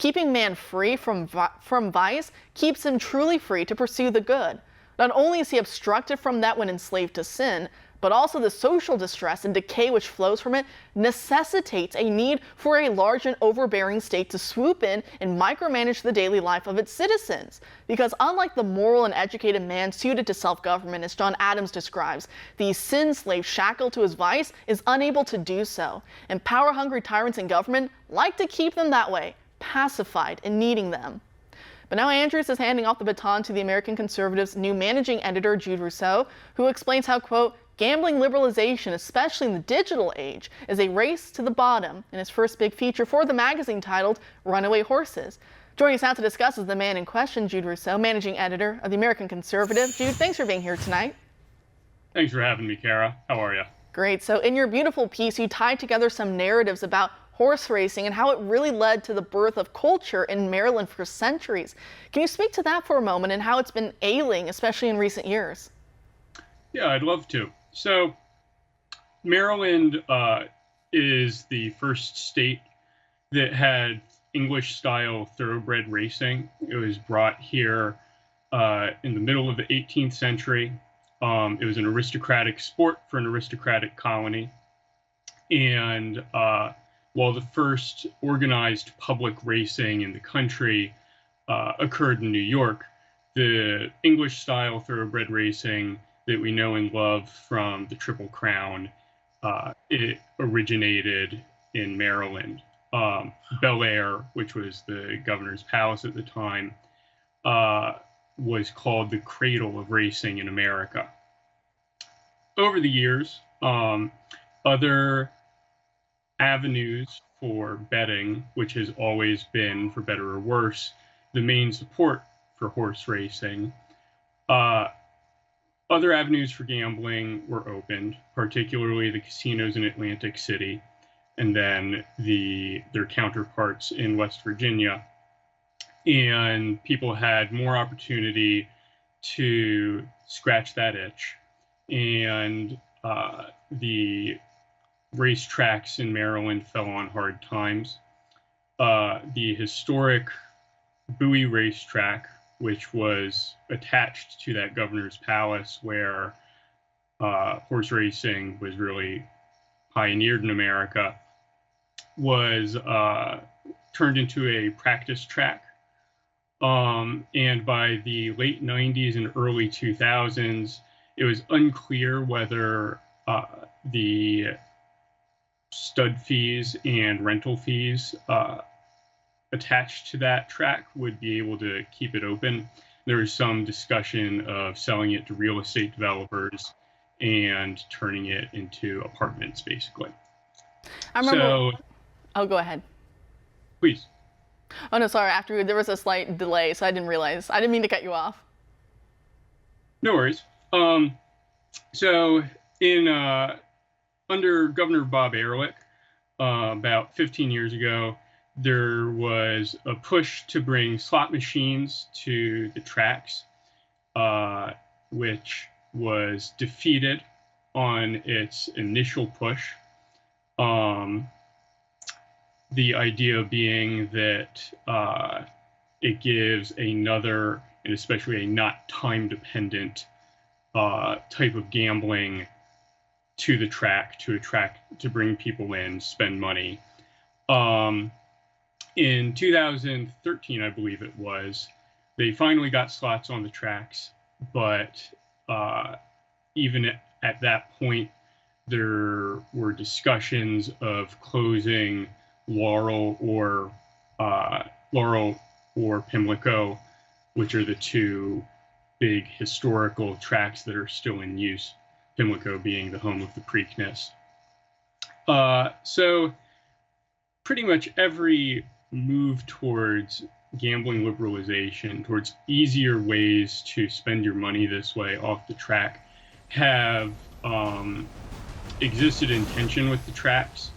Keeping man free from vice keeps him truly free to pursue the good. Not only is he obstructed from that when enslaved to sin, but also the social distress and decay which flows from it necessitates a need for a large and overbearing state to swoop in and micromanage the daily life of its citizens. Because unlike the moral and educated man suited to self-government, as John Adams describes, the sin slave shackled to his vice is unable to do so. And power-hungry tyrants in government like to keep them that way, pacified and needing them. But now Andrews is handing off the baton to the American Conservative's new managing editor, Jude Rousseau, who explains how, quote, gambling liberalization, especially in the digital age, is a race to the bottom in his first big feature for the magazine titled Runaway Horses. Joining us now to discuss is the man in question, Jude Rousseau, managing editor of the American Conservative. Jude, thanks for being here tonight. Thanks for having me, Kara. How are you? Great. So in your beautiful piece, you tied together some narratives about horse racing and how it really led to the birth of culture in Maryland for centuries. Can you speak to that for a moment and how it's been ailing, especially in recent years? Yeah, I'd love to. So Maryland is the first state that had English-style thoroughbred racing. It was brought here in the middle of the 18th century. It was an aristocratic sport for an aristocratic colony. And while the first organized public racing in the country occurred in New York, the English-style thoroughbred racing that we know and love from the Triple Crown, it originated in Maryland. Bel Air, which was the governor's palace at the time, was called the cradle of racing in America. Over the years, other avenues for betting, which has always been, for better or worse, the main support for horse racing, other avenues for gambling were opened, particularly the casinos in Atlantic City, and then their counterparts in West Virginia. And people had more opportunity to scratch that itch. And the racetracks in Maryland fell on hard times. The historic Bowie racetrack, which was attached to that governor's palace where horse racing was really pioneered in America, was turned into a practice track. And by the late 90s and early 2000s, it was unclear whether the stud fees and rental fees attached to that track would be able to keep it open. There was some discussion of selling it to real estate developers and turning it into apartments, basically. I remember. Oh, go ahead. Please. Oh, no, sorry. After there was a slight delay, so I didn't realize. I didn't mean to cut you off. No worries. So under Governor Bob Ehrlich, about 15 years ago, there was a push to bring slot machines to the tracks, which was defeated on its initial push. The idea being that it gives another, and especially a not time-dependent type of gambling to the track to bring people in, spend money. In 2013, I believe it was, they finally got slots on the tracks, but even at that point, there were discussions of closing Laurel or Pimlico, which are the two big historical tracks that are still in use, Pimlico being the home of the Preakness. So pretty much every move towards gambling liberalization, towards easier ways to spend your money this way off the track, have existed in tension with the tracks.